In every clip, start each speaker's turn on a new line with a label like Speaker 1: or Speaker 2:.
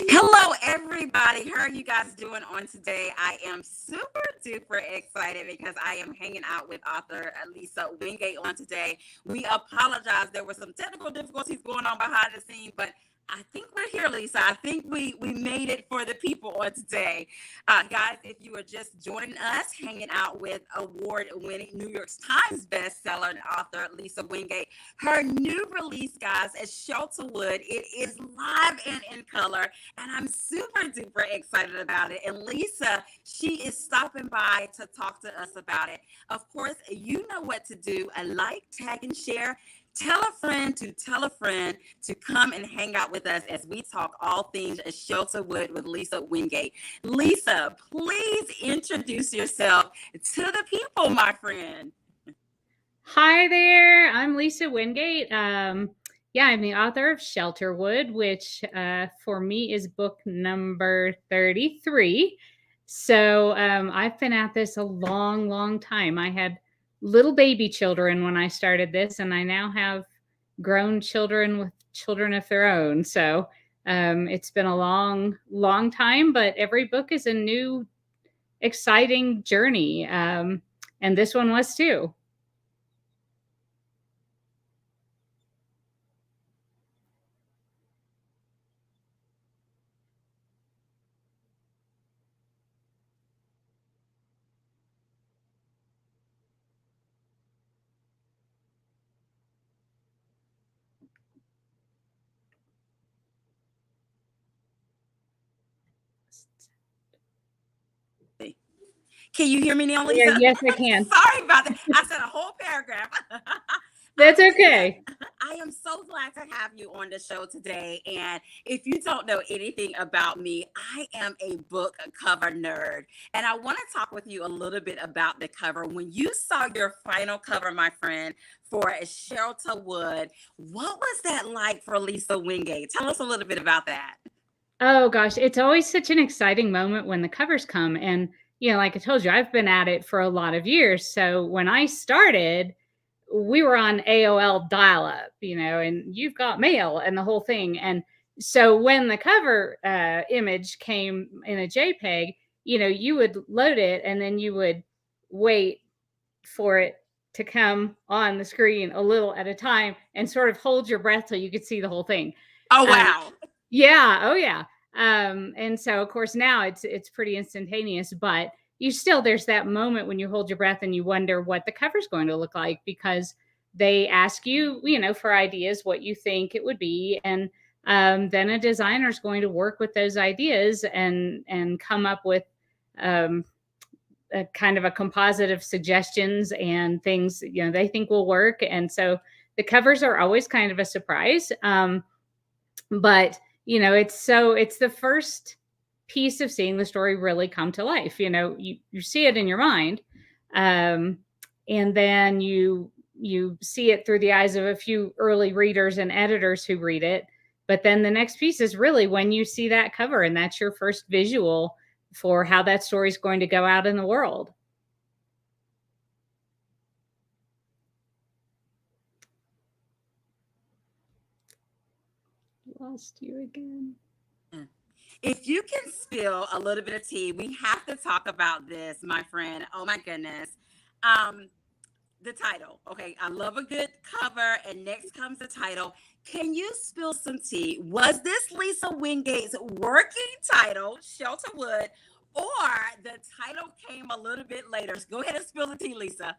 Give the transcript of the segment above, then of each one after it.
Speaker 1: Hello, everybody. How are you guys doing on today? I am super duper excited because I am hanging out with author Lisa Wingate on today. We apologize. There were some technical difficulties going on behind the scenes, but I think we're here, Lisa. I think we made it for the people on today. Guys, if you are just joining us, hanging out with award-winning New York Times bestseller and author Lisa Wingate, her new release, guys, is Shelterwood. It is live and in color, and I'm super duper excited about it. And Lisa, she is stopping by to talk to us about it. Of course, you know what to do. A like, tag, and share. Tell a friend to tell a friend to come and hang out with us as we talk all things Shelterwood with Lisa Wingate. Lisa, please introduce yourself to the people, my friend.
Speaker 2: Hi there, I'm Lisa Wingate. I'm the author of Shelterwood, which for me is book number 33. So I've been at this a long, long time. I had little baby children when I started this, and I now have grown children with children of their own. So it's been a long, long time, but every book is a new, exciting journey. And this one was too.
Speaker 1: Can you hear me now, Lisa?
Speaker 2: Yes, I can.
Speaker 1: Sorry about that. I said a whole paragraph.
Speaker 2: That's okay.
Speaker 1: I am so glad to have you on the show today. And if you don't know anything about me, I am a book cover nerd. And I want to talk with you a little bit about the cover. When you saw your final cover, my friend, for Shelterwood, what was that like for Lisa Wingate? Tell us a little bit about that.
Speaker 2: Oh gosh, it's always such an exciting moment when the covers come. And, like I told you, I've been at it for a lot of years. So when I started, we were on AOL dial-up, and you've got mail and the whole thing. And so when the cover image came in a JPEG, you would load it and then you would wait for it to come on the screen a little at a time and sort of hold your breath till you could see the whole thing.
Speaker 1: Oh, wow.
Speaker 2: Yeah. Oh, yeah. And so, of course, now it's pretty instantaneous, but there's that moment when you hold your breath and you wonder what the cover's going to look like, because they ask you, for ideas, what you think it would be. And then a designer is going to work with those ideas and come up with a kind of a composite of suggestions and things, they think will work. And so the covers are always kind of a surprise. But it's the first piece of seeing the story really come to life. You see it in your mind, and then you see it through the eyes of a few early readers and editors who read it. But then the next piece is really when you see that cover, and that's your first visual for how that story is going to go out in the world. Lost you again.
Speaker 1: If you can spill a little bit of tea, we have to talk about this, my friend. Oh my goodness. The title. Okay, I love a good cover, and next comes the title. Can you spill some tea? Was this Lisa Wingate's working title, Shelterwood, or the title came a little bit later? Go ahead and spill the tea, Lisa.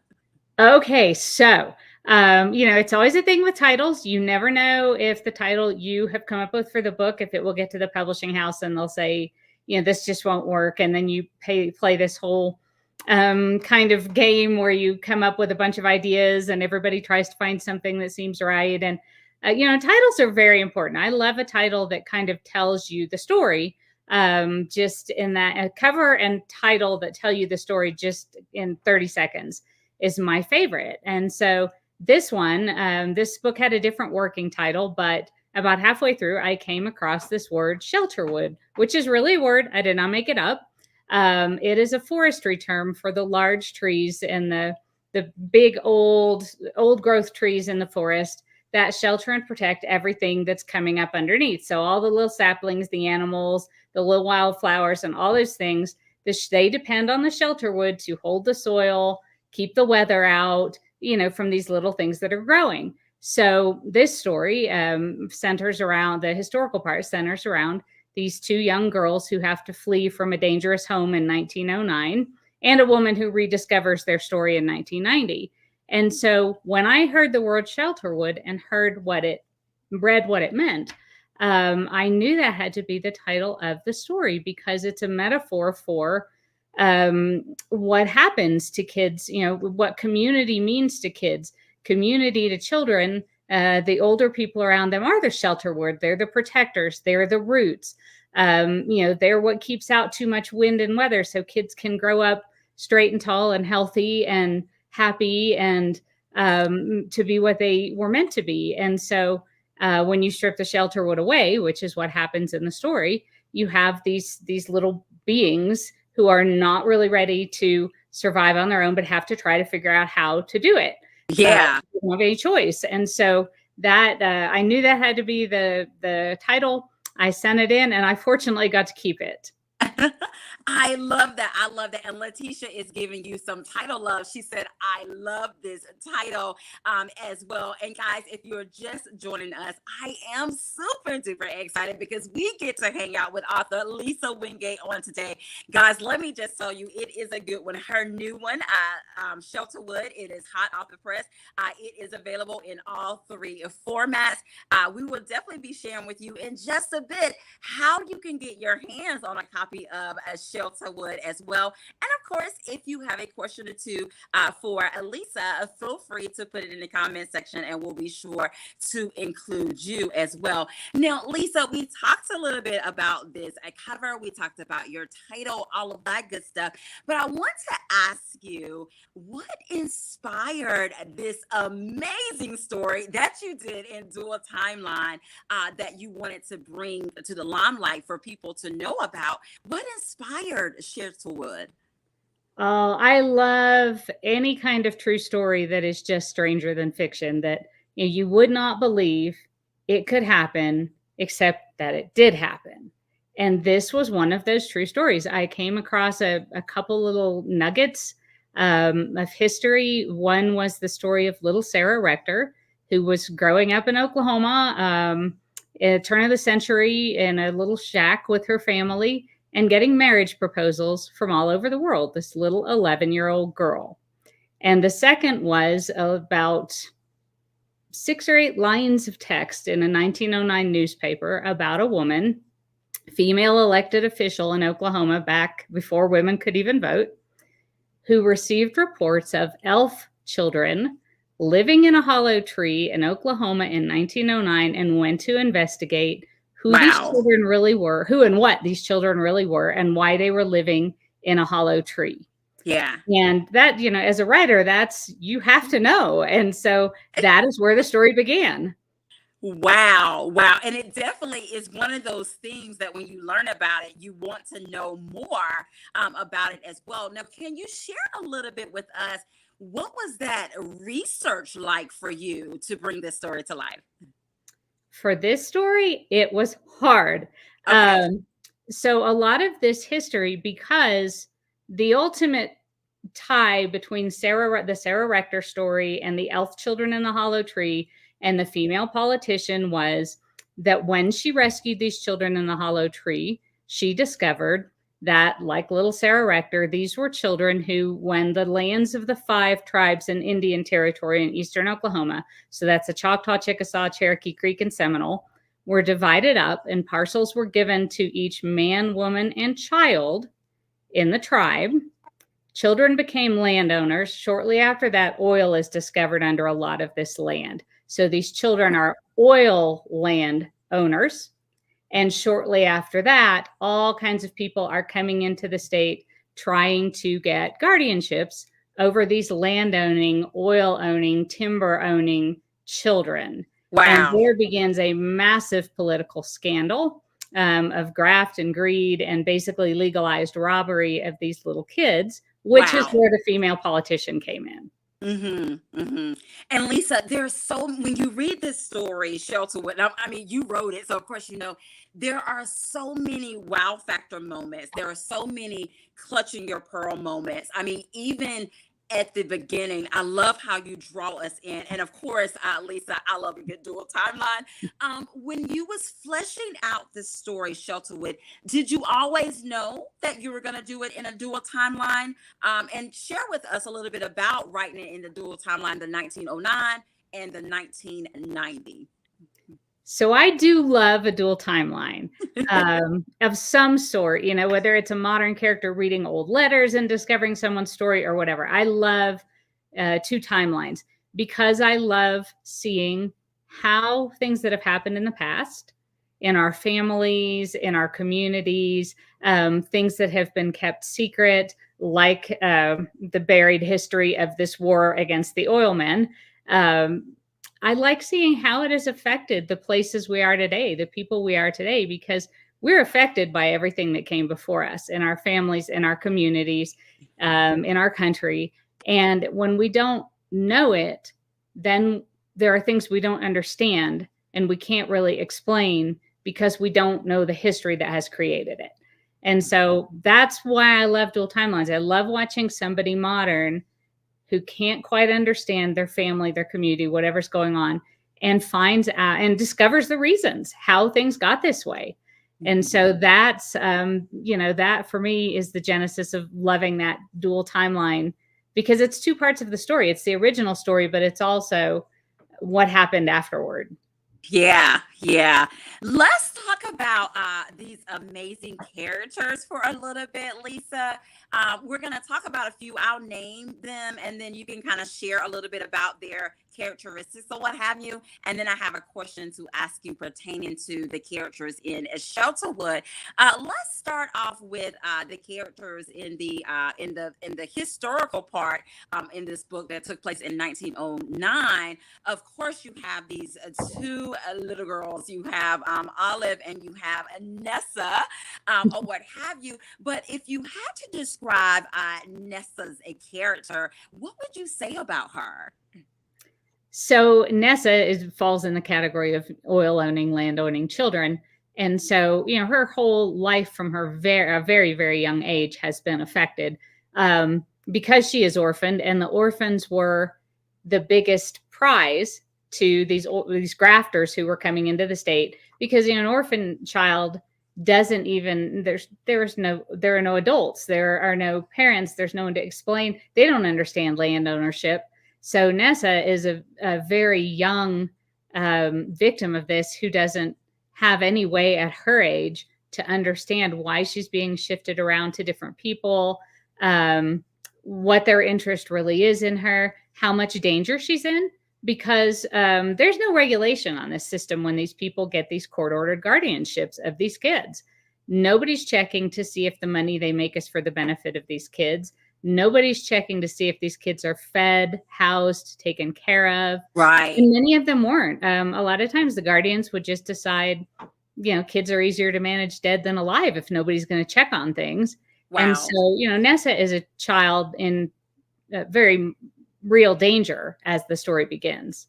Speaker 2: Okay, so, it's always a thing with titles. You never know if the title you have come up with for the book, if it will get to the publishing house and they'll say, this just won't work. And then you play this whole kind of game where you come up with a bunch of ideas and everybody tries to find something that seems right. And, titles are very important. I love a title that kind of tells you the story. Just in that a cover and title that tell you the story just in 30 seconds is my favorite. And so this book had a different working title, but about halfway through, I came across this word Shelterwood, which is really a word. I did not make it up. It is a forestry term for the large trees and the big old growth trees in the forest that shelter and protect everything that's coming up underneath. So all the little saplings, the animals, the little wildflowers, and all those things, they depend on the shelterwood to hold the soil, keep the weather out, from these little things that are growing. So this story centers around the historical part, centers around these two young girls who have to flee from a dangerous home in 1909, and a woman who rediscovers their story in 1990. And so when I heard the word Shelterwood and read what it meant, I knew that had to be the title of the story, because it's a metaphor for what happens to kids, what community means to kids, community to children. The older people around them are the shelterwood. They're the protectors. They're the roots. They're what keeps out too much wind and weather, so kids can grow up straight and tall and healthy and happy and to be what they were meant to be. And so when you strip the shelterwood away, which is what happens in the story, you have these little beings who are not really ready to survive on their own, but have to try to figure out how to do it.
Speaker 1: Yeah.
Speaker 2: They don't have any choice. And so that I knew that had to be the title. I sent it in, and I fortunately got to keep it.
Speaker 1: I love that. I love that. And Letitia is giving you some title love. She said, I love this title as well. And guys, if you're just joining us, I am super duper excited because we get to hang out with author Lisa Wingate on today. Guys, let me just tell you, it is a good one. Her new one, Shelterwood, it is hot off the press. It is available in all three formats. We will definitely be sharing with you in just a bit how you can get your hands on a copy of Shelterwood as well. And of course, if you have a question or two for Lisa, feel free to put it in the comment section and we'll be sure to include you as well. Now, Lisa, we talked a little bit about this cover. We talked about your title, all of that good stuff. But I want to ask you, what inspired this amazing story that you did in Dual Timeline that you wanted to bring to the limelight for people to know about? What inspired Shelterwood?
Speaker 2: Oh, I love any kind of true story that is just stranger than fiction, that you would not believe it could happen, except that it did happen. And this was one of those true stories. I came across a couple little nuggets of history. One was the story of little Sarah Rector, who was growing up in Oklahoma at the turn of the century in a little shack with her family, and getting marriage proposals from all over the world, this little 11-year-old girl. And the second was about 6 or 8 lines of text in a 1909 newspaper about a woman, female elected official in Oklahoma back before women could even vote, who received reports of elf children living in a hollow tree in Oklahoma in 1909, and went to investigate who these children really were, who and what these children really were, and why they were living in a hollow tree.
Speaker 1: Yeah.
Speaker 2: And that, as a writer, you have to know. And so that is where the story began.
Speaker 1: Wow. And it definitely is one of those things that when you learn about it, you want to know more about it as well. Now, can you share a little bit with us? What was that research like for you to bring this story to life?
Speaker 2: For this story, it was hard.
Speaker 1: Okay.
Speaker 2: So a lot of this history, because the ultimate tie between the Sarah Rector story and the elf children in the hollow tree and the female politician, was that when she rescued these children in the hollow tree, she discovered that, like little Sarah Rector, these were children who, when the lands of the 5 tribes in Indian Territory in eastern Oklahoma, so that's the Choctaw, Chickasaw, Cherokee, Creek, and Seminole, were divided up, and parcels were given to each man, woman, and child in the tribe. Children became landowners. Shortly after that, oil is discovered under a lot of this land. So these children are oil land owners. And shortly after that, all kinds of people are coming into the state trying to get guardianships over these land-owning, oil-owning, timber-owning children.
Speaker 1: Wow.
Speaker 2: And there begins a massive political scandal of graft and greed and basically legalized robbery of these little kids, which is where the female politician came in.
Speaker 1: And Lisa, there's so when you read this story, Shelterwood. I mean, you wrote it, so of course you know there are so many wow factor moments. There are so many clutching your pearl moments. I mean, even at the beginning, I love how you draw us in, and of course, Lisa, I love a good dual timeline. When you was fleshing out this story, Shelterwood, did you always know that you were going to do it in a dual timeline? And share with us a little bit about writing it in the dual timeline, the 1909 and the 1990.
Speaker 2: So I do love a dual timeline of some sort, you know, whether it's a modern character reading old letters and discovering someone's story or whatever. I love two timelines because I love seeing how things that have happened in the past in our families, in our communities, things that have been kept secret, like the buried history of this war against the oilmen. I like seeing how it has affected the places we are today, the people we are today, because we're affected by everything that came before us in our families, in our communities, in our country. And when we don't know it, then there are things we don't understand and we can't really explain because we don't know the history that has created it. And so that's why I love dual timelines. I love watching somebody modern who can't quite understand their family, their community, whatever's going on, and finds out and discovers the reasons how things got this way. And so that's, that for me is the genesis of loving that dual timeline because it's two parts of the story. It's the original story, but it's also what happened afterward.
Speaker 1: Yeah, yeah. Let's talk about these amazing characters for a little bit, Lisa. We're going to talk about a few. I'll name them, and then you can kind of share a little bit about their characteristics or what have you. And then I have a question to ask you pertaining to the characters in Shelterwood. Let's start off with the characters in the historical part in this book that took place in 1909. Of course, you have these two little girls. You have Olive and you have Nessa, or what have you. But if you had to describe Nessa's a character, what would you say about her?
Speaker 2: So Nessa falls in the category of oil owning, land owning children. And so, her whole life from her very, very young age has been affected because she is orphaned, and the orphans were the biggest prize to these grafters who were coming into the state because an orphan child doesn't even there are no adults, there are no parents, there's no one to explain, they don't understand land ownership. So Nessa is a very young victim of this who doesn't have any way at her age to understand why she's being shifted around to different people, what their interest really is in her, how much danger she's in, because there's no regulation on this system when these people get these court-ordered guardianships of these kids. Nobody's checking to see if the money they make is for the benefit of these kids. Nobody's checking to see if these kids are fed, housed, taken care of.
Speaker 1: Right.
Speaker 2: And many of them weren't. A lot of times the guardians would just decide, kids are easier to manage dead than alive if nobody's going to check on things. Wow. And so, Nessa is a child in very real danger as the story begins.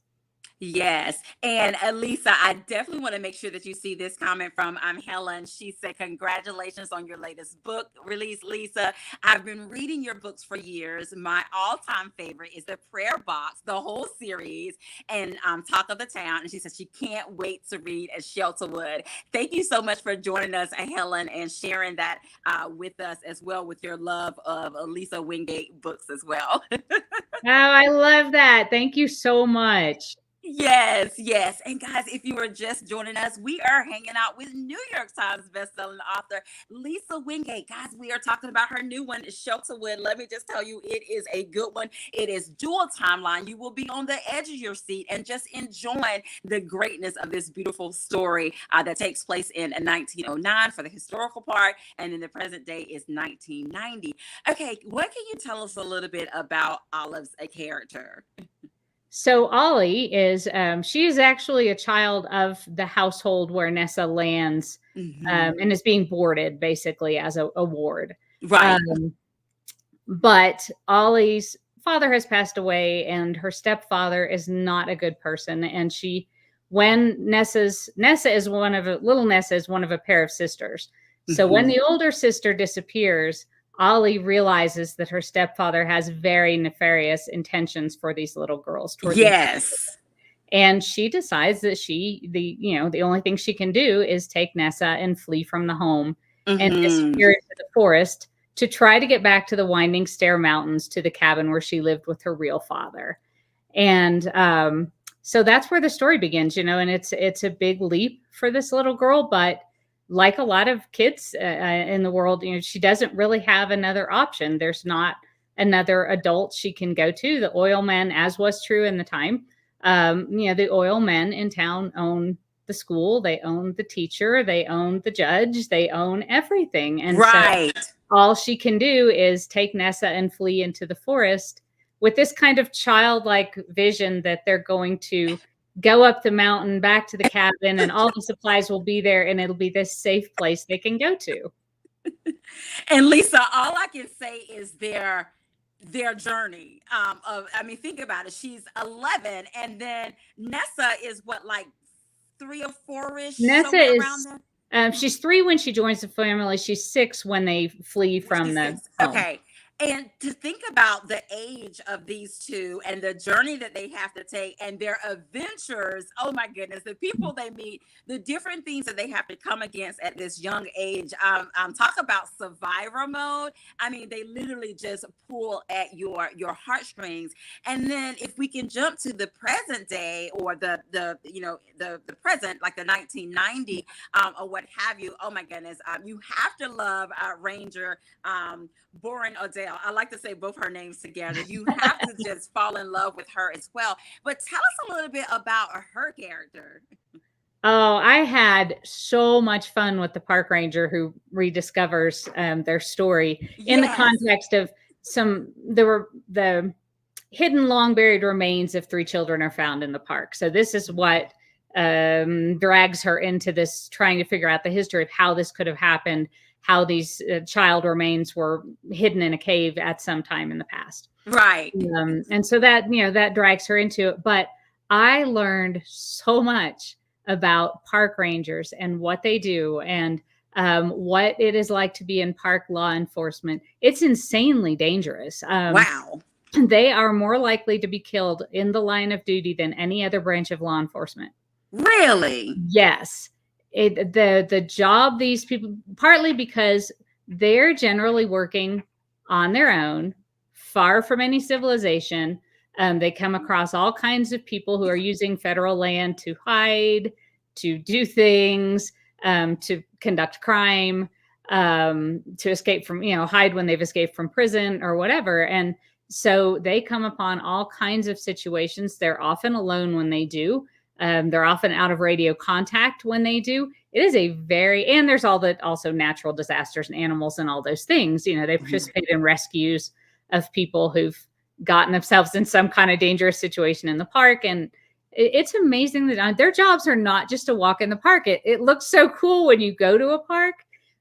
Speaker 1: Yes. And Lisa, I definitely want to make sure that you see this comment from Helen. She said, congratulations on your latest book release, Lisa. I've been reading your books for years. My all-time favorite is The Prayer Box, the whole series, and Talk of the Town. And she said she can't wait to read Shelterwood. Thank you so much for joining us, Helen, and sharing that with us as well with your love of Lisa Wingate books as well.
Speaker 2: Oh, I love that. Thank you so much.
Speaker 1: Yes, yes. And guys, if you are just joining us, we are hanging out with New York Times bestselling author Lisa Wingate. Guys, we are talking about her new one, Shelterwood. Let me just tell you, it is a good one. It is dual timeline. You will be on the edge of your seat and just enjoying the greatness of this beautiful story that takes place in 1909 for the historical part, and in the present day is 1990. Okay, what can you tell us a little bit about Olive's character?
Speaker 2: So Ollie is, she is actually a child of the household where Nessa lands, and is being boarded basically as a ward.
Speaker 1: Right.
Speaker 2: But Ollie's father has passed away, and her stepfather is not a good person. And when Nessa is little Nessa is one of a pair of sisters. So when
Speaker 1: Mhm.
Speaker 2: the older sister disappears, Ollie realizes that her stepfather has very nefarious intentions for these little girls, toward these,
Speaker 1: Yes.
Speaker 2: and she decides that the only thing she can do is take Nessa and flee from the home and
Speaker 1: Mhm.
Speaker 2: disappear into the forest to try to get back to the Winding Stair Mountains, to the cabin where she lived with her real father. And so that's where the story begins, and it's a big leap for this little girl, but like a lot of kids in the world, she doesn't really have another option. There's not another adult she can go to. The oil men, as was true in the time, the oil men in town own the school, they own the teacher, they own the judge, they own everything. And so
Speaker 1: Right.
Speaker 2: all she can do is take Nessa and flee into the forest with this kind of childlike vision that they're going to go up the mountain back to the cabin, and all the supplies will be there, and it'll be this safe place they can go to.
Speaker 1: And Lisa, all I can say is their journey. I mean, think about it. She's 11, and then Nessa is what, like 3 or 4-ish,
Speaker 2: Nessa
Speaker 1: somewhere around
Speaker 2: is
Speaker 1: there.
Speaker 2: she's 3 when she joins the family. She's 6 when they flee from
Speaker 1: She's
Speaker 2: the
Speaker 1: 6.
Speaker 2: home.
Speaker 1: Okay. And to think about the age of these two and the journey that they have to take and their adventures, oh my goodness, the people they meet, the different things that they have to come against at this young age. Talk about survivor mode. I mean, they literally just pull at your heartstrings. And then if we can jump to the present day, or the present, like the 1990, or what have you. Oh my goodness, you have to love Ranger. Boring Odell. I like to say both her names together. You have to just fall in love with her as well. But tell us a little bit about her character.
Speaker 2: Oh, I had so much fun with the park ranger who rediscovers their story in the
Speaker 1: Yes.
Speaker 2: context of there were the hidden, long buried remains of 3 children are found in the park. So this is what drags her into this, trying to figure out the history of how this could have happened, how these child remains were hidden in a cave at some time in the past.
Speaker 1: Right.
Speaker 2: And so that drags her into it. But I learned so much about park rangers and what they do, and what it is like to be in park law enforcement. It's insanely dangerous.
Speaker 1: Wow.
Speaker 2: They are more likely to be killed in the line of duty than any other branch of law enforcement.
Speaker 1: Really?
Speaker 2: Yes. The job these people, partly because they're generally working on their own, far from any civilization. They come across all kinds of people who are using federal land to hide, to do things, to conduct crime, to escape from, hide when they've escaped from prison or whatever. And so they come upon all kinds of situations. They're often alone when they do. They're often out of radio contact when they do. It is and there's also natural disasters and animals and all those things. They participate in rescues of people who've gotten themselves in some kind of dangerous situation in the park. And it's amazing that their jobs are not just to walk in the park. It looks so cool when you go to a park,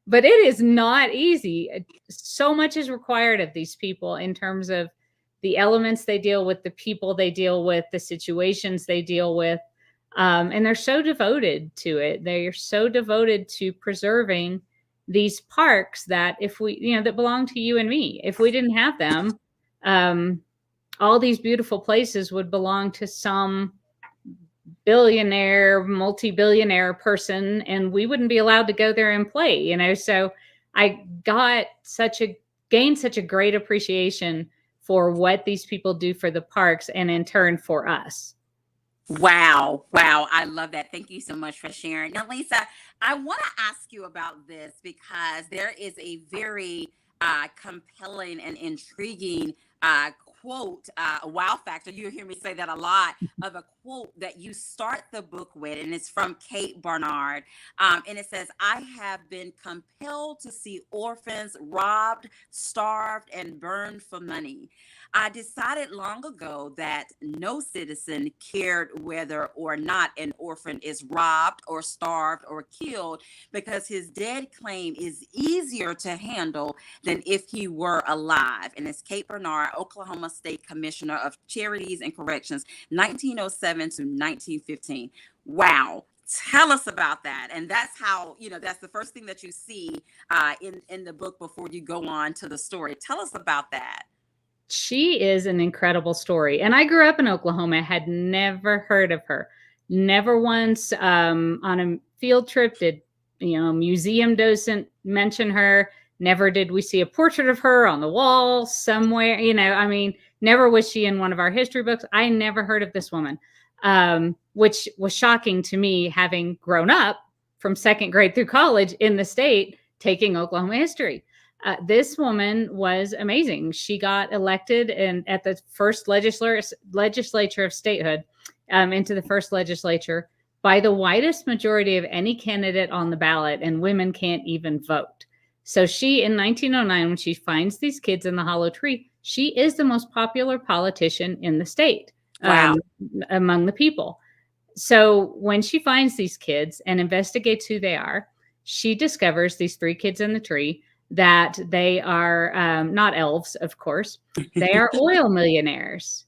Speaker 2: but it is not easy. So much is required of these people in terms of the elements they deal with, the people they deal with, the situations they deal with. And they're so devoted to it. They're so devoted to preserving these parks that that belong to you and me. If we didn't have them, all these beautiful places would belong to some billionaire, multi-billionaire person, and we wouldn't be allowed to go there and play. So I gained such a great appreciation for what these people do for the parks, and in turn for us.
Speaker 1: Wow. Wow. I love that. Thank you so much for sharing. Now, Lisa, I want to ask you about this because there is a very compelling and intriguing quote, a wow factor. You hear me say that a lot, of a quote that you start the book with, and it's from Kate Barnard. And it says, "I have been compelled to see orphans robbed, starved, and burned for money. I decided long ago that no citizen cared whether or not an orphan is robbed or starved or killed, because his dead claim is easier to handle than if he were alive." And it's Kate Barnard, Oklahoma Alabama State Commissioner of Charities and Corrections, 1907 to 1915. Wow. Tell us about that. And that's how, that's the first thing that you see in the book before you go on to the story. Tell us about that.
Speaker 2: She is an incredible story. And I grew up in Oklahoma, had never heard of her. Never once on a field trip did, museum docent mention her. Never did we see a portrait of her on the wall somewhere. Never was she in one of our history books. I never heard of this woman, which was shocking to me, having grown up from second grade through college in the state, taking Oklahoma history. This woman was amazing. She got elected at the first legislature of statehood, into the first legislature by the widest majority of any candidate on the ballot, and women can't even vote. So she, in 1909, when she finds these kids in the hollow tree, she is the most popular politician in the state.
Speaker 1: Wow.
Speaker 2: Among the people. So when she finds these kids and investigates who they are, she discovers these 3 kids in the tree, that they are not elves, of course. They are oil millionaires,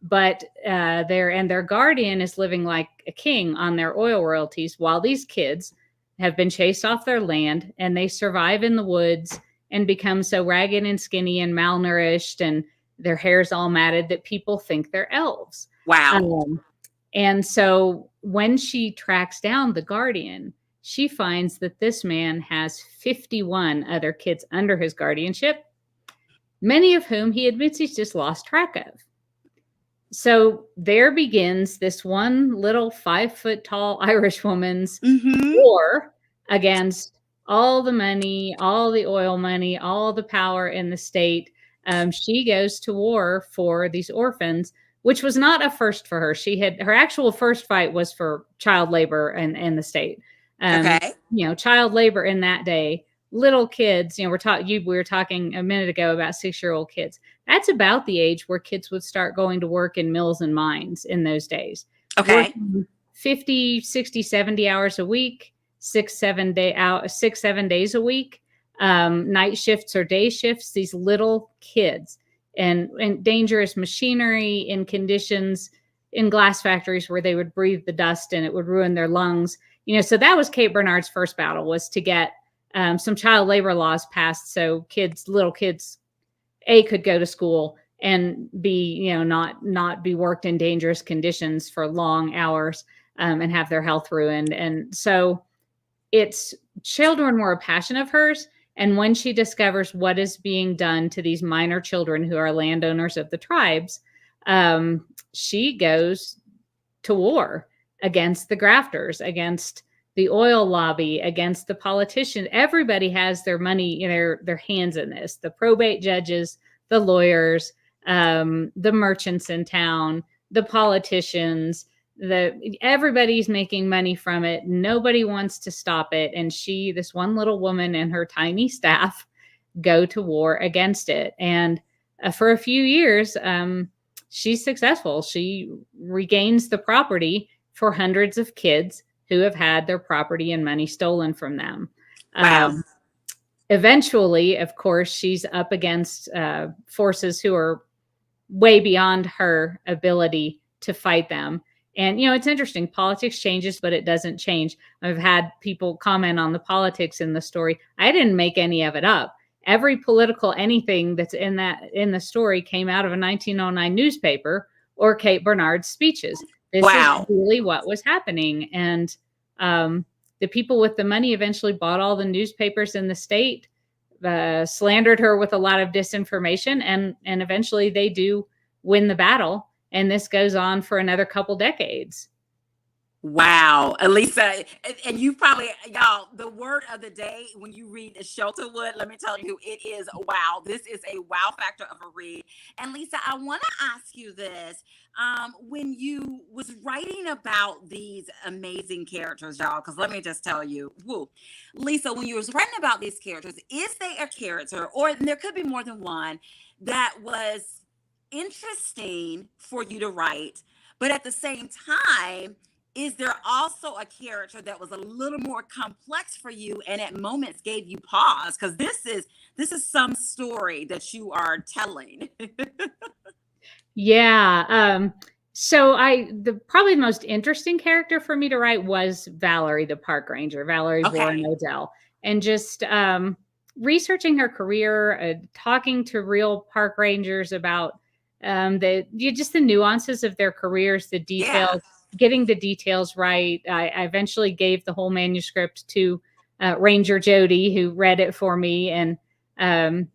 Speaker 2: but their guardian is living like a king on their oil royalties, while these kids have been chased off their land, and they survive in the woods and become so ragged and skinny and malnourished, and their hair's all matted, that people think they're elves.
Speaker 1: Wow.
Speaker 2: And so when she tracks down the guardian, she finds that this man has 51 other kids under his guardianship, many of whom he admits he's just lost track of. So there begins this one little 5-foot tall Irish woman's war against all the money, all the oil money, all the power in the state. She goes to war for these orphans, which was not a first for her. Her actual first fight was for child labor in the state. Child labor in that day, little kids, we were talking a minute ago about 6-year-old kids. That's about the age where kids would start going to work in mills and mines in those days.
Speaker 1: Okay.
Speaker 2: 50, 60, 70 hours a week, 6-7 days a week, night shifts or day shifts, these little kids, and dangerous machinery in conditions in glass factories where they would breathe the dust and it would ruin their lungs. So that was Kate Bernard's first battle, was to get some child labor laws passed, so little kids, could go to school and be, not be worked in dangerous conditions for long hours, and have their health ruined. And so children were a passion of hers. And when she discovers what is being done to these minor children who are landowners of the tribes, she goes to war against the grafters, against the oil lobby, against the politicians. Everybody has their money, their hands in this. The probate judges, the lawyers, the merchants in town, the politicians, everybody's making money from it. Nobody wants to stop it. And this one little woman and her tiny staff go to war against it. And for a few years, she's successful. She regains the property for hundreds of kids who have had their property and money stolen from them.
Speaker 1: Wow.
Speaker 2: Eventually, of course, she's up against forces who are way beyond her ability to fight them. And, it's interesting. Politics changes, but it doesn't change. I've had people comment on the politics in the story. I didn't make any of it up. Every political anything that's in the story came out of a 1909 newspaper or Kate Bernard's speeches. This is really what was happening. And the people with the money eventually bought all the newspapers in the state, slandered her with a lot of disinformation, and eventually they do win the battle. And this goes on for another couple decades.
Speaker 1: Wow, Elisa, and you probably, y'all, the word of the day when you read Shelterwood, let me tell you, it is wow. This is a wow factor of a read. And Lisa, I want to ask you this. When you was writing about these amazing characters, y'all, because let me just tell you, Lisa, when you was writing about these characters, is there a character, or there could be more than one, that was interesting for you to write, but at the same time, is there also a character that was a little more complex for you and at moments gave you pause? Because this is some story that you are telling.
Speaker 2: Yeah. So the probably most interesting character for me to write was Valerie, the park ranger, Valerie Warren
Speaker 1: Okay.
Speaker 2: Odell, and just researching her career, talking to real park rangers about just the nuances of their careers, the
Speaker 1: Yeah.
Speaker 2: details, getting the details right. I eventually gave the whole manuscript to Ranger Jody, who read it for me, and then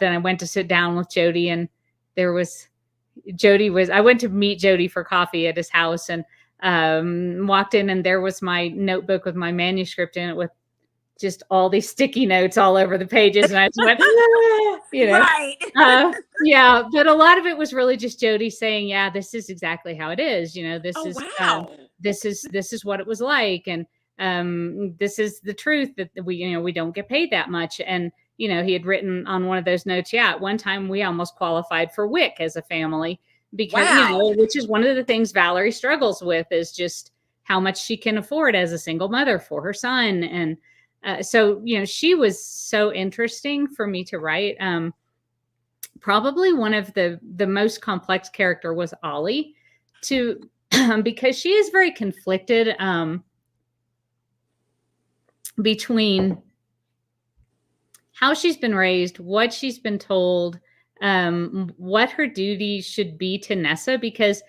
Speaker 2: I went to sit down with Jody, and there was I went to meet Jody for coffee at his house, and walked in, and there was my notebook with my manuscript in it with just all these sticky notes all over the pages. And I just went, "Ah,"
Speaker 1: Right.
Speaker 2: yeah, but a lot of it was really just Jody saying, yeah, this is exactly how it is.
Speaker 1: Oh, wow.
Speaker 2: This is what it was like. And this is the truth that we don't get paid that much. And, he had written on one of those notes, yeah, at one time we almost qualified for WIC as a family because,
Speaker 1: Wow.
Speaker 2: which is one of the things Valerie struggles with, is just how much she can afford as a single mother for her son. And so, she was so interesting for me to write. Probably one of the most complex character was Ollie, to because she is very conflicted between how she's been raised, what she's been told, what her duty should be to Nessa. Because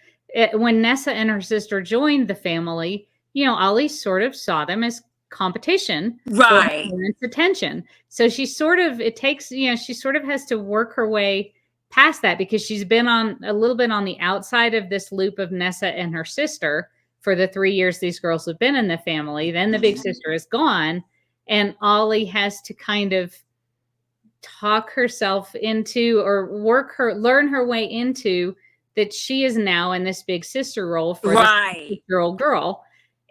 Speaker 2: when Nessa and her sister joined the family, Ollie sort of saw them as competition for her
Speaker 1: Right.
Speaker 2: parents' attention. So she sort of she sort of has to work her way past that, because she's been on a little bit on the outside of this loop of Nessa and her sister for the 3 years these girls have been in the family. Then the big
Speaker 1: Mhm.
Speaker 2: sister is gone, and Ollie has to kind of talk herself into, or learn her way into, that she is now in this big sister role for this
Speaker 1: Right.
Speaker 2: year old girl.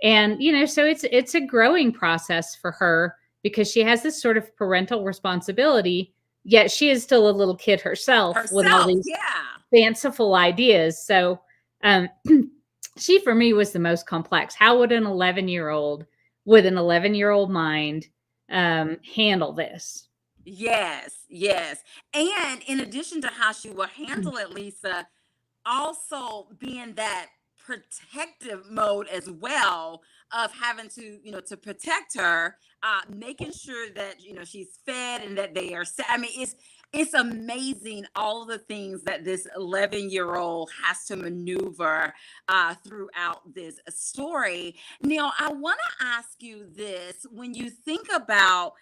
Speaker 2: And so it's a growing process for her, because she has this sort of parental responsibility, yet she is still a little kid herself with all
Speaker 1: Herself.
Speaker 2: these
Speaker 1: Yeah.
Speaker 2: fanciful ideas. So um she, for me, was the most complex. How would an 11-year-old with an 11-year-old mind handle this?
Speaker 1: Yes. Yes. And in addition to how she will handle it, Lisa, also be in that protective mode as well, of having to to protect her, making sure that she's fed and that they are I mean, it's amazing all of the things that this 11-year-old has to maneuver throughout this story. Now, I want to ask you this: when you think about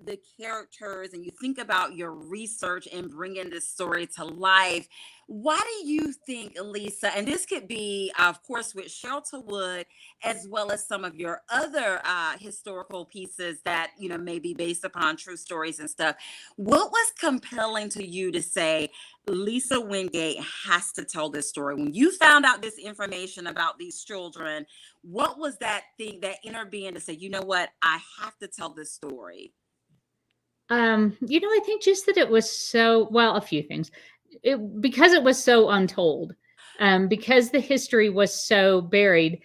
Speaker 1: the characters and you think about your research and bringing this story to life, why do you think, Lisa, and this could be, of course, with Shelterwood, as well as some of your other historical pieces that, may be based upon true stories and stuff, what was compelling to you to say, Lisa Wingate has to tell this story? When you found out this information about these children, what was that thing, that inner being to say, you know what, I have to tell this story?
Speaker 2: I think just that it was so well, a few things. Because it was so untold, because the history was so buried,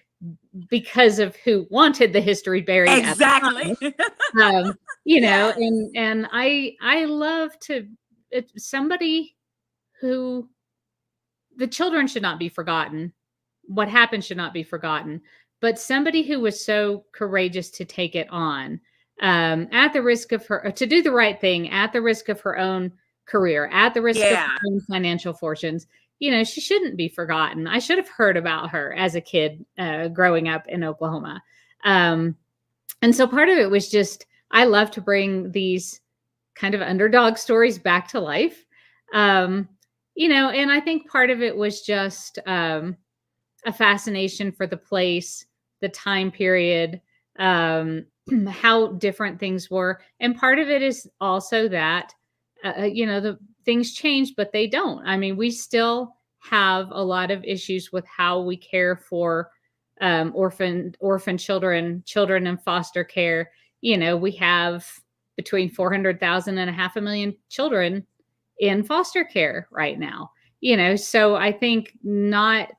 Speaker 2: because of who wanted the history buried at the
Speaker 1: Exactly.
Speaker 2: time.
Speaker 1: Yes.
Speaker 2: And I love to somebody who, the children should not be forgotten. What happened should not be forgotten. But somebody who was so courageous to take it on, at the risk of her, to do the right thing, at the risk of her own career, at the risk of
Speaker 1: Yeah.
Speaker 2: her own financial fortunes. She shouldn't be forgotten. I should have heard about her as a kid, growing up in Oklahoma. Um, and so part of it was just, I love to bring these kind of underdog stories back to life. Um, and I think part of it was just a fascination for the place, the time period, how different things were. And part of it is also that, the things change, but they don't. I mean, we still have a lot of issues with how we care for orphan children in foster care. We have between 400,000 and a half a million children in foster care right now. So I think not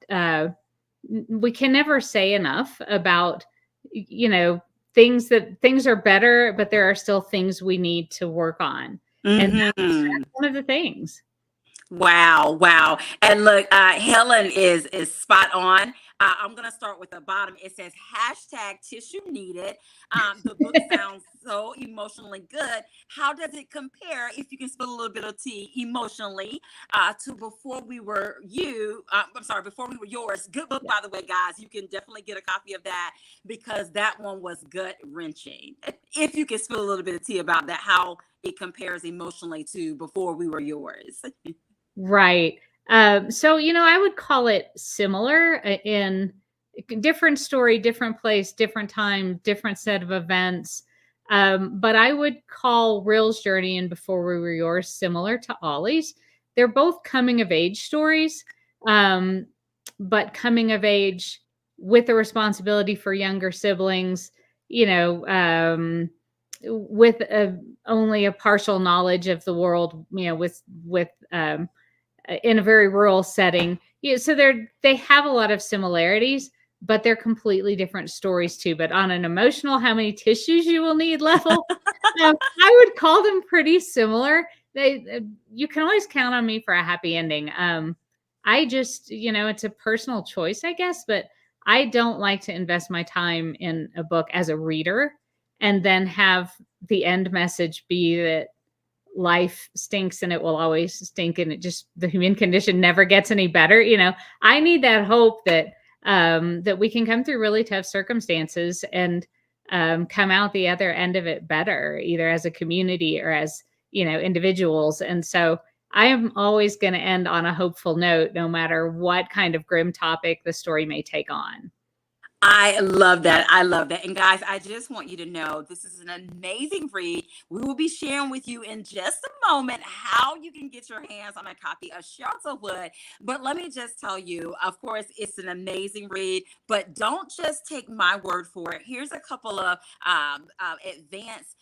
Speaker 2: we can never say enough about, you know, things are better, but there are still things we need to work on. And
Speaker 1: Hmm.
Speaker 2: that's one of the things.
Speaker 1: Wow, wow. And look, Helen is spot on. I'm gonna start with the bottom. It says hashtag tissue needed. The book sounds so emotionally good. How does it compare, if you can spill a little bit of tea emotionally, to before we were you? I'm sorry, before we were yours. Good book,
Speaker 2: Yeah.
Speaker 1: by the way, guys. You can definitely get a copy of that because that one was gut wrenching. If you can spill a little bit of tea about that, how it compares emotionally to before we were yours.
Speaker 2: Right. So, I would call it similar in different story, different place, different time, different set of events. But I would call Real's Journey and Before We Were Yours similar to Ollie's. They're both coming of age stories, um, but coming of age with the responsibility for younger siblings, you know, with only a partial knowledge of the world, with in a very rural setting. Yeah, so they have a lot of similarities, but they're completely different stories too. But on an emotional, how many tissues you will need level, I would call them pretty similar. You can always count on me for a happy ending. I just, it's a personal choice, I guess, but I don't like to invest my time in a book as a reader and then have the end message be that life stinks and it will always stink and the human condition never gets any better. I need that hope that we can come through really tough circumstances and come out the other end of it better, either as a community or as individuals. And so I am always going to end on a hopeful note, no matter what kind of grim topic the story may take on.
Speaker 1: I love that. I love that. And guys, I just want you to know this is an amazing read. We will be sharing with you in just a moment how you can get your hands on a copy of Shelterwood. But let me just tell you, of course, it's an amazing read, but don't just take my word for it. Here's a couple of advanced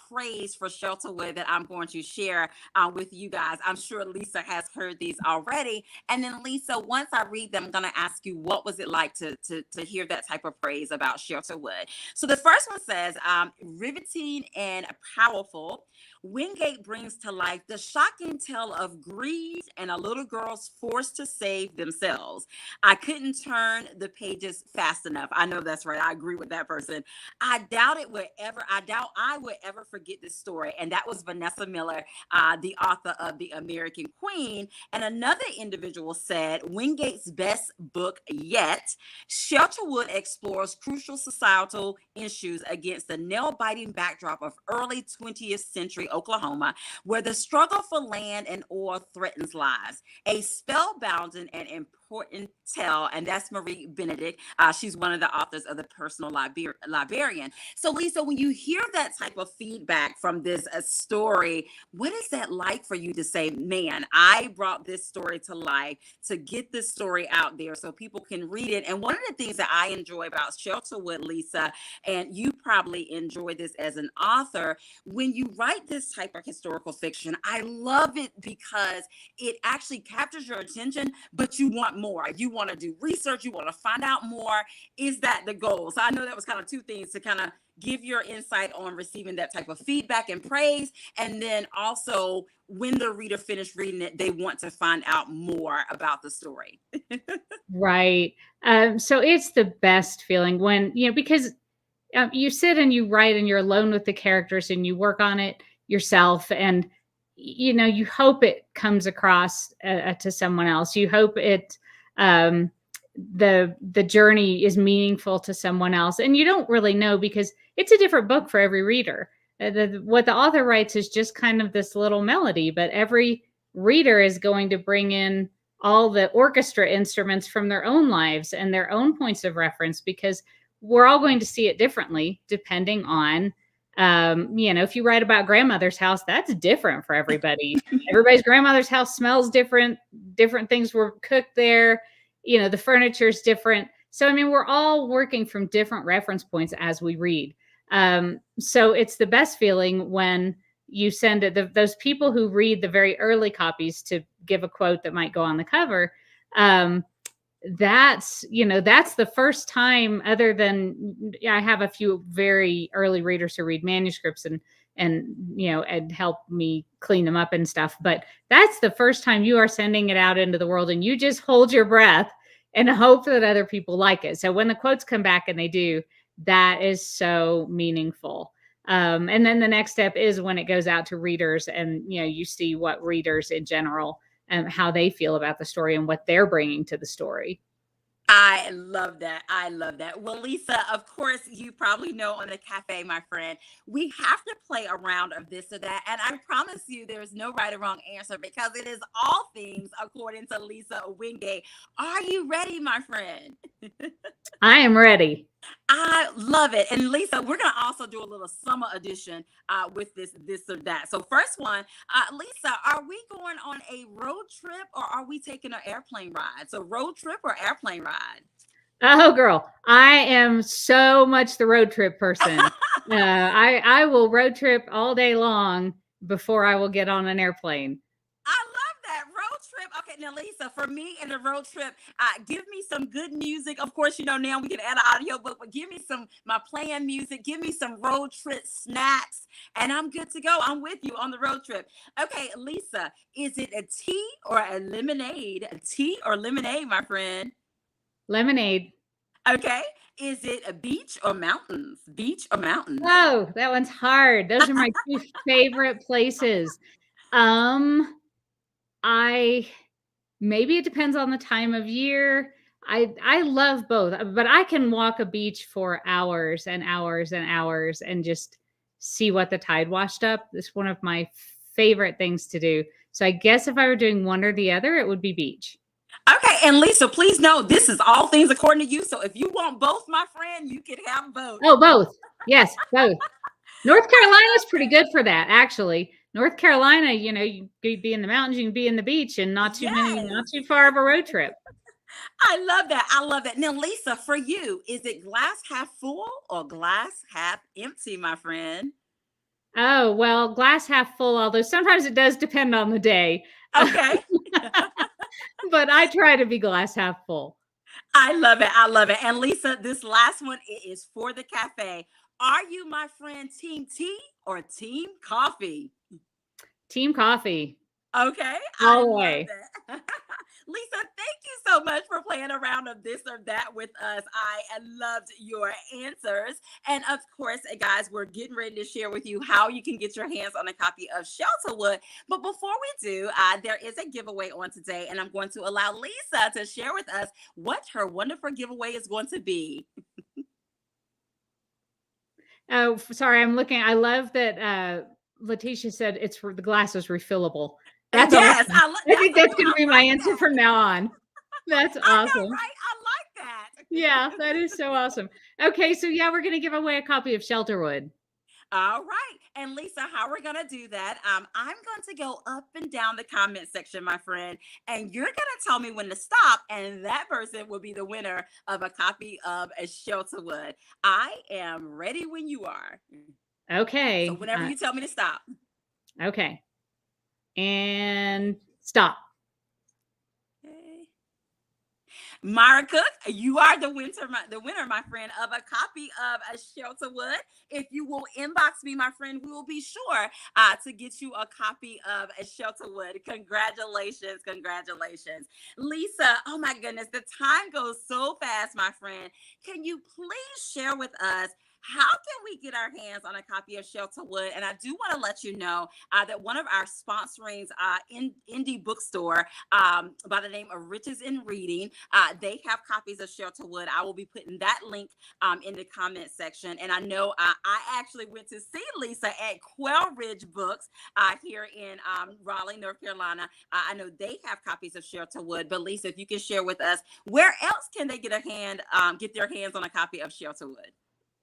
Speaker 1: praise for Shelterwood that I'm going to share with you guys. I'm sure Lisa has heard these already. And then Lisa, once I read them, I'm going to ask you, what was it like to hear that type of praise about Shelterwood? So the first one says, riveting and powerful. Wingate brings to life the shocking tale of greed and a little girl's forced to save themselves. I couldn't turn the pages fast enough. I know that's right. I agree with that person. I doubt I would ever forget this story. And that was Vanessa Miller, the author of The American Queen. And another individual said, Wingate's best book yet. Shelterwood explores crucial societal issues against the nail-biting backdrop of early 20th century Oklahoma, where the struggle for land and oil threatens lives. A spellbounding and important tale, and that's Marie Benedict. She's one of the authors of The Personal Librarian. So, Lisa, when you hear that type of feedback from this story, what is that like for you to say, man, I brought this story to life to get this story out there so people can read it? And one of the things that I enjoy about Shelterwood, Lisa, and you probably enjoy this as an author, when you write this type of historical fiction, I love it because it actually captures your attention, but you want more. You want to do research, you want to find out more. Is that the goal? So I know that was kind of two things to kind of give your insight on receiving that type of feedback and praise. And then also when the reader finished reading it, they want to find out more about the story.
Speaker 2: Right. So it's the best feeling when, because you sit and you write and you're alone with the characters and you work on it yourself. And, you hope it comes across to someone else. You hope um, the journey is meaningful to someone else. And you don't really know because it's a different book for every reader. What the author writes is just kind of this little melody, but every reader is going to bring in all the orchestra instruments from their own lives and their own points of reference, because we're all going to see it differently depending on, if you write about grandmother's house, that's different for everybody. Everybody's grandmother's house smells different. Different things were cooked there. The furniture is different. So, I mean, we're all working from different reference points as we read. So it's the best feeling when you send it, those people who read the very early copies to give a quote that might go on the cover. that's the first time, other than I have a few very early readers who read manuscripts and help me clean them up and stuff. But that's the first time you are sending it out into the world, and you just hold your breath and hope that other people like it. So when the quotes come back and they do, that is so meaningful. And then the next step is when it goes out to readers, and you see what readers in general, how they feel about the story and what they're bringing to the story.
Speaker 1: I love that. I love that. Well, Lisa, of course, you probably know on the cafe, my friend, we have to play a round of this or that. And I promise you, there's no right or wrong answer because it is all things according to Lisa Wingate. Are you ready, my friend?
Speaker 2: I am ready.
Speaker 1: I love it. And Lisa, we're going to also do a little summer edition with this or that. So first one, Lisa, are we going on a road trip or are we taking an airplane ride? So road trip or airplane ride?
Speaker 2: Oh, girl, I am so much the road trip person. I will road trip all day long before I will get on an airplane.
Speaker 1: I love that road trip. Okay, now Lisa, for me in the road trip, give me some good music. Of course, now we can add an audio book, but give me my playing music. Give me some road trip snacks, and I'm good to go. I'm with you on the road trip. Okay, Lisa, is it a tea or a lemonade? A tea or lemonade, my friend?
Speaker 2: Lemonade.
Speaker 1: Okay, is it a beach or mountains? Beach or mountains?
Speaker 2: Oh, that one's hard. Those are my two favorite places. Maybe it depends on the time of year. I love both, but I can walk a beach for hours and hours and hours and just see what the tide washed up. It's one of my favorite things to do. So I guess if I were doing one or the other, it would be beach.
Speaker 1: Okay, and Lisa, please know this is all things according to you. So if you want both, my friend, you can have both.
Speaker 2: Oh, both. Yes, both. North Carolina's pretty good for that, actually. North Carolina, you could be in the mountains, you can be in the beach, and not too far of a road trip.
Speaker 1: I love that. I love that. Now, Lisa, for you, is it glass half full or glass half empty, my friend?
Speaker 2: Oh, well, glass half full, although sometimes it does depend on the day.
Speaker 1: Okay.
Speaker 2: But I try to be glass half full.
Speaker 1: I love it. I love it. And Lisa, this last one is for the cafe. Are you, my friend, team tea or team coffee?
Speaker 2: Team coffee.
Speaker 1: Okay.
Speaker 2: All the way.
Speaker 1: Lisa, thank you so much for playing around of this or that with us. I loved your answers. And of course, guys, we're getting ready to share with you how you can get your hands on a copy of Shelterwood. But before we do, there is a giveaway on today, and I'm going to allow Lisa to share with us what her wonderful giveaway is going to be.
Speaker 2: Oh, sorry, I'm looking. I love that Letitia said the glass is refillable. That's
Speaker 1: yes,
Speaker 2: awesome. I think that's going to be my answer from now on. That's awesome.
Speaker 1: I know, right? I like that.
Speaker 2: Yeah, that is so awesome. Okay, so yeah, we're going to give away a copy of Shelterwood.
Speaker 1: All right. And Lisa, how we're going to do that, I'm going to go up and down the comment section, my friend, and you're going to tell me when to stop, and that person will be the winner of a copy of a Shelterwood. I am ready when you are.
Speaker 2: Okay.
Speaker 1: So whenever you tell me to stop.
Speaker 2: Okay. And stop.
Speaker 1: Okay. Mara Cook, you are the winner, my friend, of a copy of a Shelterwood. If you will inbox me, my friend, we will be sure to get you a copy of a Shelterwood. Congratulations, congratulations. Lisa, oh my goodness, the time goes so fast, my friend. Can you please share with us how can we get our hands on a copy of Shelterwood? And I do want to let you know that one of our sponsoring indie bookstore by the name of Riches in Reading, they have copies of Shelterwood. I will be putting that link in the comment section. And I know I actually went to see Lisa at Quail Ridge Books here in Raleigh, North Carolina. I know they have copies of Shelterwood. But Lisa, if you can share with us, where else can they get their hands on a copy of Shelterwood?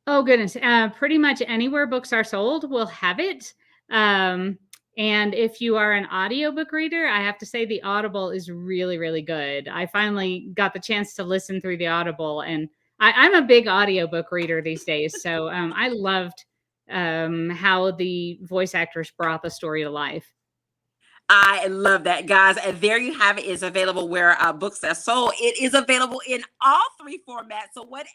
Speaker 2: Oh, goodness. Pretty much anywhere books are sold will have it. And if you are an audiobook reader, I have to say the Audible is really, really good. I finally got the chance to listen through the Audible, and I'm a big audiobook reader these days. So I loved how the voice actors brought the story to life.
Speaker 1: I love that, guys. And there you have it. It's available where books are sold. It is available in all three formats. So whatever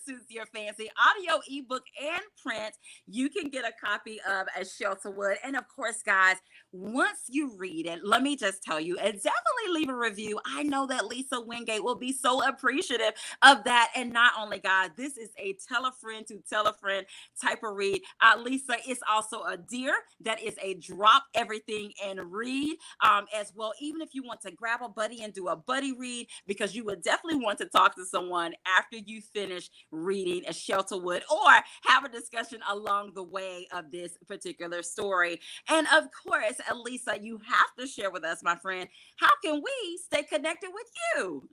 Speaker 1: suits your fancy, audio, ebook, and print, you can get a copy of a Shelterwood. And of course, guys, once you read it, let me just tell you, and definitely leave a review. I know that Lisa Wingate will be so appreciative of that. And not only, guys, this is a tell a friend to tell a friend type of read. Lisa is also a dear that is a drop everything and read as well. Even if you want to grab a buddy and do a buddy read, because you would definitely want to talk to someone after you finish reading a Shelterwood or have a discussion along the way of this particular story. And of course, Lisa, you have to share with us, my friend, how can we stay connected with you?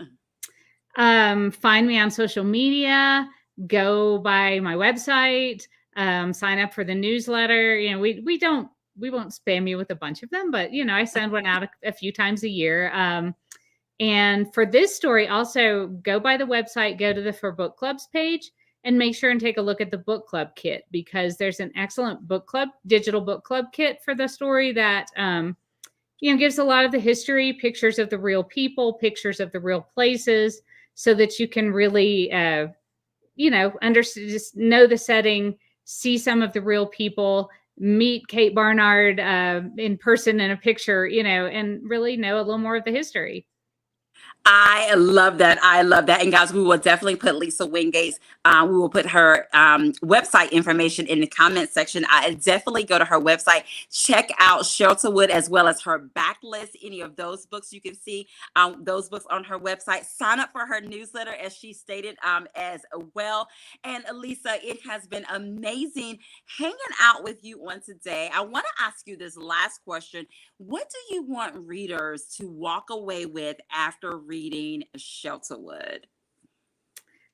Speaker 2: Find me on social media, go by my website, sign up for the newsletter. You know, we won't spam you with a bunch of them, but you know, I send one out a few times a year. And for this story, also go by the website, go to the For Book Clubs page, and make sure and take a look at the book club kit, because there's an excellent book club, digital book club kit for the story that you know, gives a lot of the history, pictures of the real people, pictures of the real places, so that you can really, you know, just know the setting, see some of the real people, meet Kate Barnard in person in a picture, you know, and really know a little more of the history.
Speaker 1: I love that. I love that. And guys, we will definitely put Lisa Wingate's, we will put her website information in the comment section. I definitely go to her website, check out Shelterwood as well as her backlist. Any of those books you can see those books on her website. Sign up for her newsletter, as she stated, as well. And Lisa, it has been amazing hanging out with you on today. I want to ask you this last question. What do you want readers to walk away with after reading Shelterwood?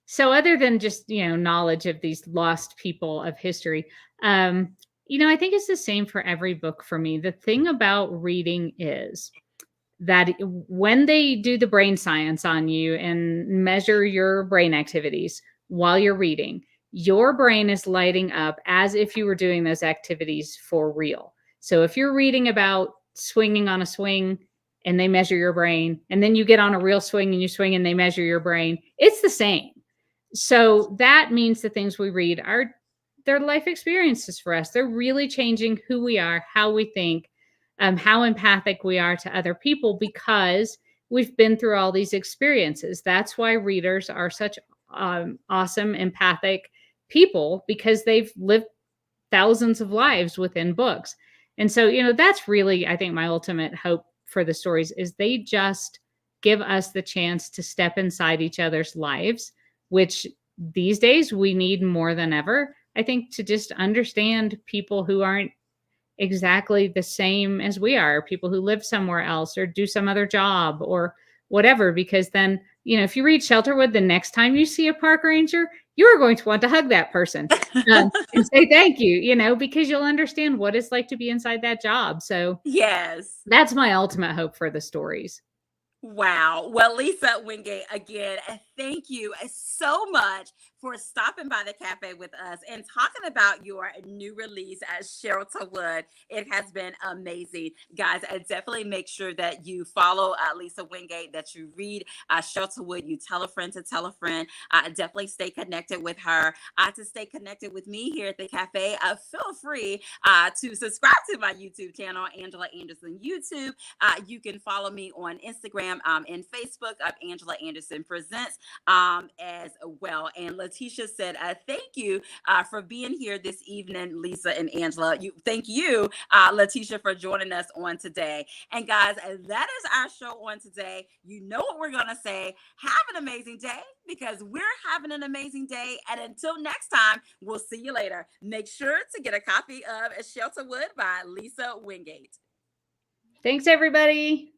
Speaker 2: So other than just, you know, knowledge of these lost people of history, you know, I think it's the same for every book for me. The thing about reading is that when they do the brain science on you and measure your brain activities while you're reading, your brain is lighting up as if you were doing those activities for real. So if you're reading about swinging on a swing and they measure your brain, and then you get on a real swing and you swing and they measure your brain, it's the same. So that means the things we read are their life experiences for us. They're really changing who we are, how we think, how empathic we are to other people, because we've been through all these experiences. That's why readers are such awesome, empathic people, because they've lived thousands of lives within books. And so, you know, that's really, I think, my ultimate hope for the stories is they just give us the chance to step inside each other's lives, which these days we need more than ever, I think, to just understand people who aren't exactly the same as we are, people who live somewhere else or do some other job or whatever. Because then, you know, if you read Shelterwood, the next time you see a park ranger, you're going to want to hug that person and say thank you, you know, because you'll understand what it's like to be inside that job. So
Speaker 1: Yes.
Speaker 2: that's my ultimate hope for the stories.
Speaker 1: Wow. Well, Lisa Wingate, again, thank you so much for stopping by the cafe with us and talking about your new release at Shelterwood. It has been amazing. Guys, definitely make sure that you follow Lisa Wingate, that you read Shelterwood, you tell a friend to tell a friend. Definitely stay connected with her. To stay connected with me here at the cafe, feel free to subscribe to my YouTube channel, Angela Anderson YouTube. You can follow me on Instagram and Facebook of Angela Anderson Presents as well. And Letitia said, thank you for being here this evening, Lisa and Angela. Thank you, Letitia, for joining us on today. And guys, that is our show on today. You know what we're going to say. Have an amazing day, because we're having an amazing day. And until next time, we'll see you later. Make sure to get a copy of Shelterwood by Lisa Wingate.
Speaker 2: Thanks, everybody.